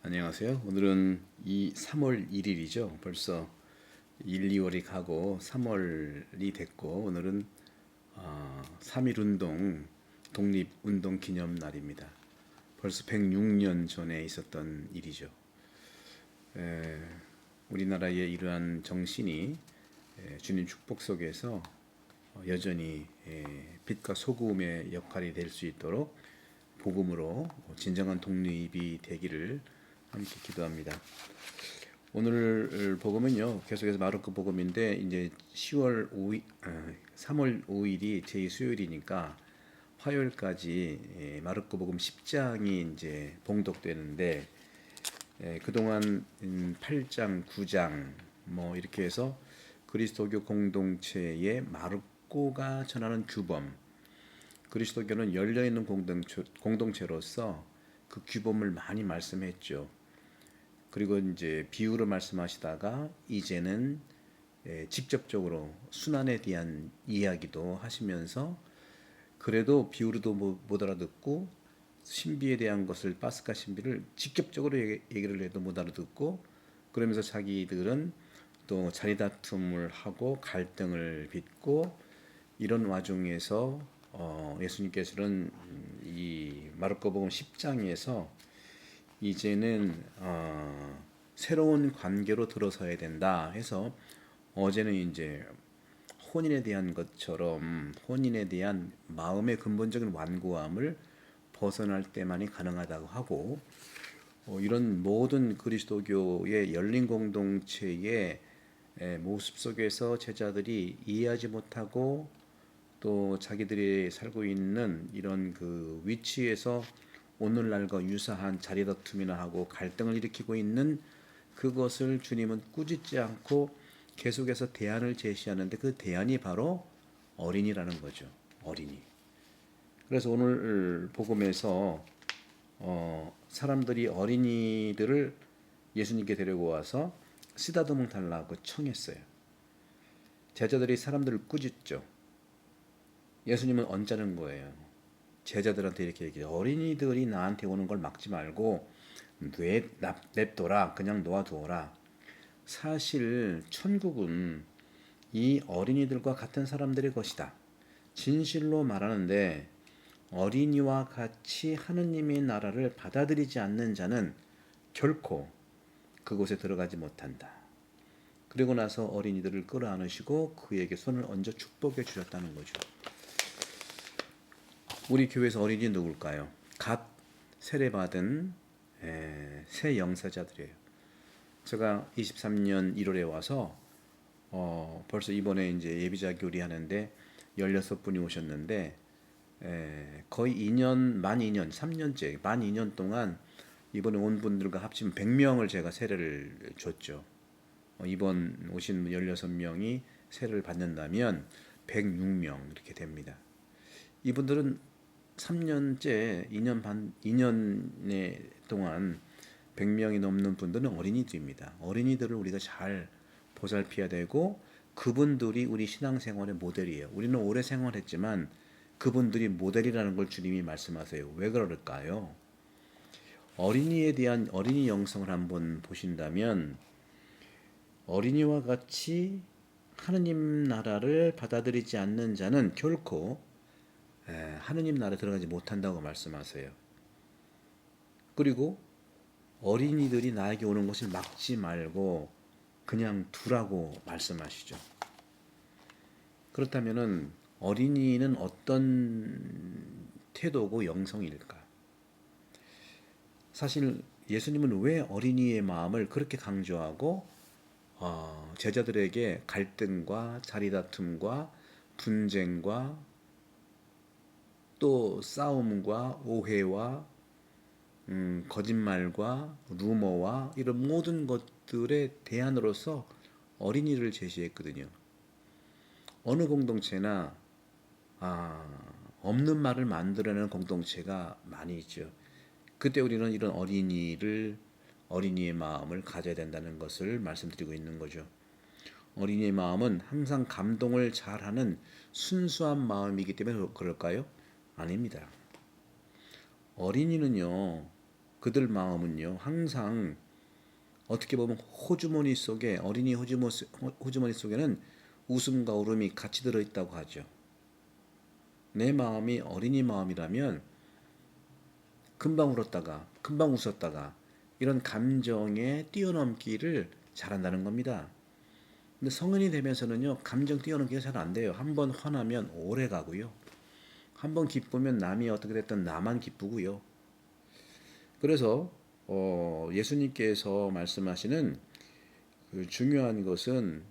안녕하세요. 오늘은 3월 1일이죠. 벌써 1, 2월이 가고 3월이 됐고 오늘은 3.1운동 독립운동 기념 날입니다. 벌써 106년 전에 있었던 일이죠. 우리나라의 이러한 정신이 주님 축복 속에서 여전히 빛과 소금의 역할이 될 수 있도록 복음으로 진정한 독립이 되기를 함께 기도합니다. 오늘 복음은요, 계속해서 마르코 복음인데 이제 3월 5일이 제2 수요일이니까 화요일까지 마르코 복음 10장이 이제 봉독되는데 그동안 8장, 9장 뭐 이렇게 해서 그리스도교 공동체의 마르코가 전하는 규범, 그리스도교는 열려있는 공동체로서 그 규범을 많이 말씀했죠. 그리고 이제 비유로 말씀하시다가 이제는 직접적으로 순환에 대한 이야기도 하시면서 그래도 비유로도 못 알아듣고 신비에 대한 것을 파스카 신비를 직접적으로 얘기를 해도 못 알아듣고 그러면서 자기들은 또 자리다툼을 하고 갈등을 빚고 이런 와중에서 예수님께서는 이 마르코복음 10장에서 이제는 새로운 관계로 들어서야 된다 해서 어제는 이제 혼인에 대한 것처럼 혼인에 대한 마음의 근본적인 완고함을 벗어날 때만이 가능하다고 하고 이런 모든 그리스도교의 열린 공동체의 모습 속에서 제자들이 이해하지 못하고 또 자기들이 살고 있는 이런 그 위치에서 오늘날과 유사한 자리다툼이나 하고 갈등을 일으키고 있는 그것을 주님은 꾸짖지 않고 계속해서 대안을 제시하는데 그 대안이 바로 어린이라는 거죠. 어린이. 그래서 오늘 복음에서 사람들이 어린이들을 예수님께 데리고 와서 쓰다듬을 달라고 청했어요. 제자들이 사람들을 꾸짖죠. 예수님은 언짢은 거예요. 제자들한테 이렇게 얘기해요. 어린이들이 나한테 오는 걸 막지 말고 냅둬라. 그냥 놓아두어라. 사실 천국은 이 어린이들과 같은 사람들의 것이다. 진실로 말하는데 어린이와 같이 하느님의 나라를 받아들이지 않는 자는 결코 그곳에 들어가지 못한다. 그리고 나서 어린이들을 끌어안으시고 그에게 손을 얹어 축복해 주셨다는 거죠. 우리 교회에서 어린이 누굴까요? 갓 세례받은 새 영사자들이에요. 제가 23년 1월에 와서 벌써 이번에 이제 예비자 교리하는데 16분이 오셨는데 거의 2년, 만 2년, 3년째, 만 2년 동안 이번에 온 분들과 합치면 100명을 제가 세례를 줬죠. 이번 오신 16명이 세례를 받는다면 106명 이렇게 됩니다. 이분들은 3년째 2년 반 2년에 동안 100명이 넘는 분들은 어린이들입니다. 어린이들을 우리가 잘 보살펴야 되고 그분들이 우리 신앙생활의 모델이에요. 우리는 오래 생활했지만 그분들이 모델이라는 걸 주님이 말씀하세요. 왜 그럴까요? 어린이에 대한 어린이 영성을 한번 보신다면 어린이와 같이 하느님 나라를 받아들이지 않는 자는 결코 하느님 나라에 들어가지 못한다고 말씀하세요. 그리고 어린이들이 나에게 오는 것을 막지 말고 그냥 두라고 말씀하시죠. 그렇다면은 어린이는 어떤 태도고 영성일까? 사실 예수님은 왜 어린이의 마음을 그렇게 강조하고 제자들에게 갈등과 자리다툼과 분쟁과 또 싸움과 오해와 거짓말과 루머와 이런 모든 것들의 대안으로서 어린이를 제시했거든요. 어느 공동체나 없는 말을 만들어내는 공동체가 많이 있죠. 그때 우리는 이런 어린이의 마음을 가져야 된다는 것을 말씀드리고 있는 거죠. 어린이의 마음은 항상 감동을 잘하는 순수한 마음이기 때문에 그럴까요? 아닙니다. 어린이는요, 그들 마음은요 항상 어떻게 보면 호주머니 속에 어린이 호주머니 속에는 웃음과 울음이 같이 들어있다고 하죠. 내 마음이 어린이 마음이라면 금방 울었다가 금방 웃었다가 이런 감정의 뛰어넘기를 잘한다는 겁니다. 근데 성인이 되면서는요 감정 뛰어넘기가 잘 안 돼요. 한번 화나면 오래 가고요. 한번 기쁘면 남이 어떻게 됐든 나만 기쁘고요. 그래서 예수님께서 말씀하시는 그 중요한 것은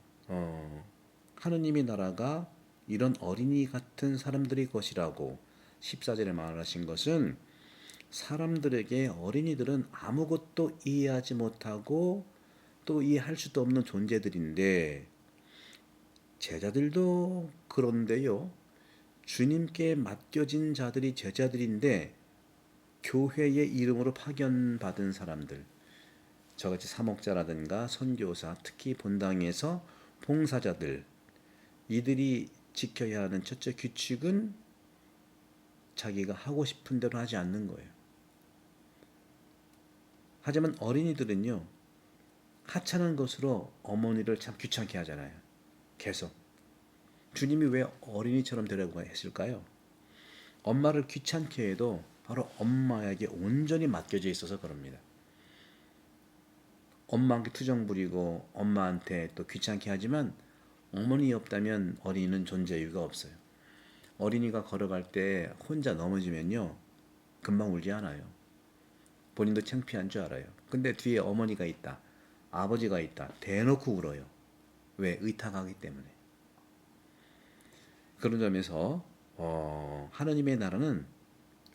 하느님의 나라가 이런 어린이 같은 사람들의 것이라고 14절에 말하신 것은 사람들에게 어린이들은 아무것도 이해하지 못하고 또 이해할 수도 없는 존재들인데 제자들도 그런데요. 주님께 맡겨진 자들이 제자들인데 교회의 이름으로 파견받은 사람들 저같이 사목자라든가 선교사 특히 본당에서 봉사자들 이들이 지켜야 하는 첫째 규칙은 자기가 하고 싶은 대로 하지 않는 거예요. 하지만 어린이들은요 하찮은 것으로 어머니를 참 귀찮게 하잖아요. 계속 주님이 왜 어린이처럼 되라고 했을까요? 엄마를 귀찮게 해도 바로 엄마에게 온전히 맡겨져 있어서 그럽니다. 엄마한테 투정 부리고 엄마한테 또 귀찮게 하지만 어머니 없다면 어린이는 존재 이유가 없어요. 어린이가 걸어갈 때 혼자 넘어지면요 금방 울지 않아요. 본인도 창피한 줄 알아요. 근데 뒤에 어머니가 있다, 아버지가 있다, 대놓고 울어요. 왜? 의탁하기 때문에. 그런 점에서 하느님의 나라는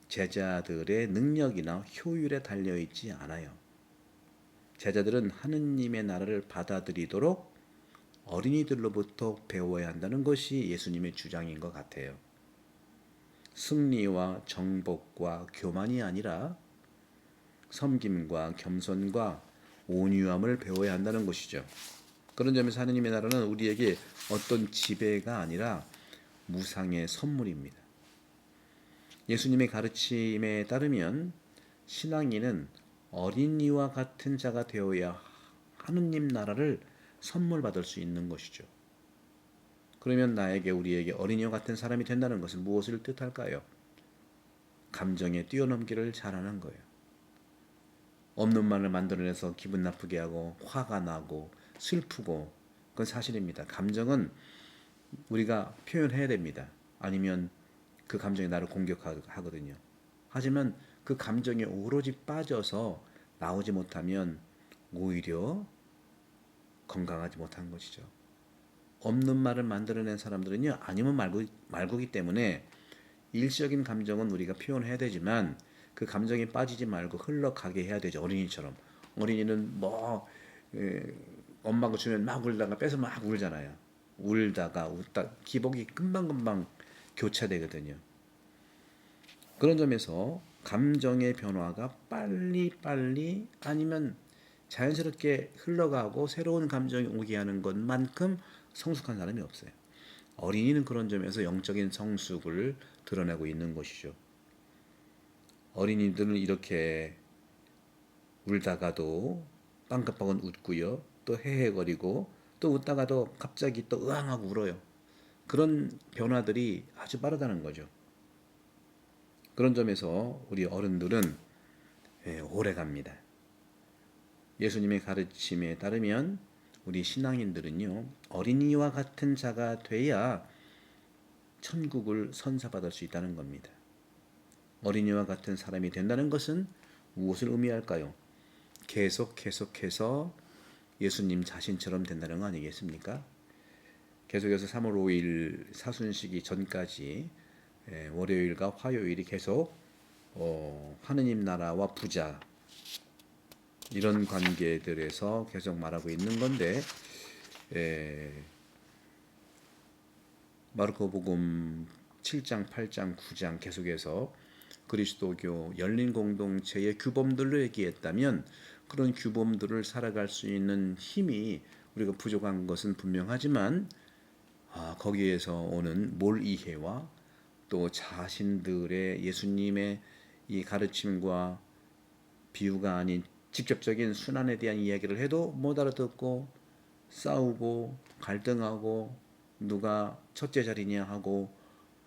제자들의 능력이나 효율에 달려있지 않아요. 제자들은 하느님의 나라를 받아들이도록 어린이들로부터 배워야 한다는 것이 예수님의 주장인 것 같아요. 승리와 정복과 교만이 아니라 섬김과 겸손과 온유함을 배워야 한다는 것이죠. 그런 점에서 하느님의 나라는 우리에게 어떤 지배가 아니라 무상의 선물입니다. 예수님의 가르침에 따르면 신앙인은 어린이와 같은 자가 되어야 하느님 나라를 선물 받을 수 있는 것이죠. 그러면 우리에게 어린이와 같은 사람이 된다는 것은 무엇을 뜻할까요? 감정의 뛰어넘기를 잘하는 거예요. 없는 말을 만들어내서 기분 나쁘게 하고 화가 나고 슬프고 그건 사실입니다. 감정은 우리가 표현해야 됩니다. 아니면 그 감정이 나를 공격하거든요. 하지만 그 감정에 오로지 빠져서 나오지 못하면 오히려 건강하지 못한 것이죠. 없는 말을 만들어낸 사람들은요 아니면 말고기 때문에 일시적인 감정은 우리가 표현해야 되지만 그 감정에 빠지지 말고 흘러가게 해야 되죠. 어린이처럼. 어린이는 엄마가 주면 막 울다가 뺏어 막 울잖아요. 울다가 웃다 기복이 금방금방 교차되거든요. 그런 점에서 감정의 변화가 빨리 아니면 자연스럽게 흘러가고 새로운 감정이 오게 하는 것만큼 성숙한 사람이 없어요. 어린이는 그런 점에서 영적인 성숙을 드러내고 있는 것이죠. 어린이들은 이렇게 울다가도 빵긋빵긋 웃고요. 또 헤헤거리고 또 웃다가도 갑자기 또 으앙하고 울어요. 그런 변화들이 아주 빠르다는 거죠. 그런 점에서 우리 어른들은 오래 갑니다. 예수님의 가르침에 따르면 우리 신앙인들은요 어린이와 같은 자가 돼야 천국을 선사받을 수 있다는 겁니다. 어린이와 같은 사람이 된다는 것은 무엇을 의미할까요? 계속해서 예수님 자신처럼 된다는 거 아니겠습니까? 계속해서 3월 5일 사순시기 전까지 월요일과 화요일이 계속 하느님 나라와 부자 이런 관계들에서 계속 말하고 있는 건데 마르코복음 7장, 8장, 9장 계속해서 그리스도교 열린 공동체의 규범들로 얘기했다면 그런 규범들을 살아갈 수 있는 힘이 우리가 부족한 것은 분명하지만 거기에서 오는 몰이해와 또 자신들의 예수님의 이 가르침과 비유가 아닌 직접적인 순환에 대한 이야기를 해도 못 알아듣고 싸우고 갈등하고 누가 첫째 자리냐 하고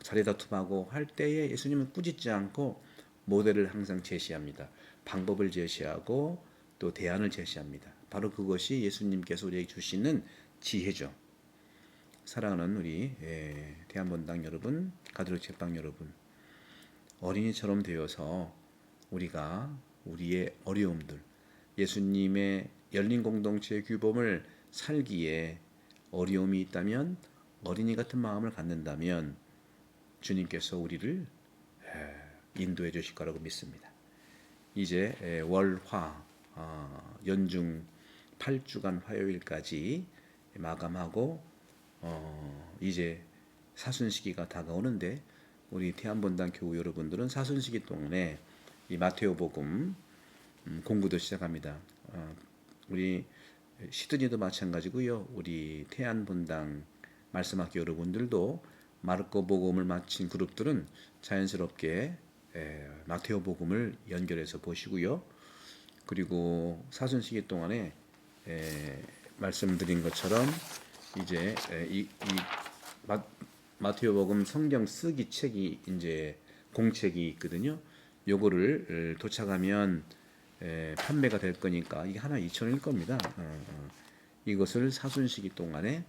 자리다툼하고 할 때에 예수님은 꾸짖지 않고 모델을 항상 제시합니다. 방법을 제시하고 또 대안을 제시합니다. 바로 그것이 예수님께서 우리에게 주시는 지혜죠. 사랑하는 우리 대한본당 여러분, 가톨릭 책방 여러분, 어린이처럼 되어서 우리가 우리의 어려움들, 예수님의 열린 공동체의 규범을 살기에 어려움이 있다면 어린이 같은 마음을 갖는다면 주님께서 우리를 인도해 주실 거라고 믿습니다. 이제 월화 연중 8주간 화요일까지 마감하고 이제 사순시기가 다가오는데 우리 태안본당 교우 여러분들은 사순시기 동안에 이 마테오복음 공부도 시작합니다. 우리 시드니도 마찬가지고요. 우리 태안본당 말씀학교 여러분들도 마르코복음을 마친 그룹들은 자연스럽게 마테오복음을 연결해서 보시고요. 그리고 사순시기 동안에 말씀드린 것처럼 이제 이 마테오복음 성경 쓰기 책이 이제 공책이 있거든요. 요거를 도착하면 판매가 될 거니까 이게 하나 2,000원일 겁니다. 이것을 사순시기 동안에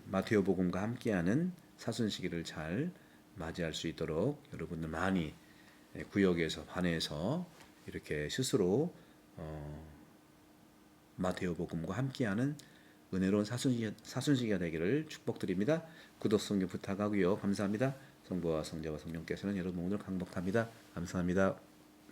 마테오복음과 함께하는 사순시기를 잘 맞이할 수 있도록 여러분들 많이 구역에서 반에서 이렇게 스스로 마테오복음과 함께하는 은혜로운 사순시기가 되기를 축복드립니다. 구독, 성교 부탁하고요. 감사합니다. 성부와 성자와 성령께서는 여러분 오늘 강복합니다. 감사합니다.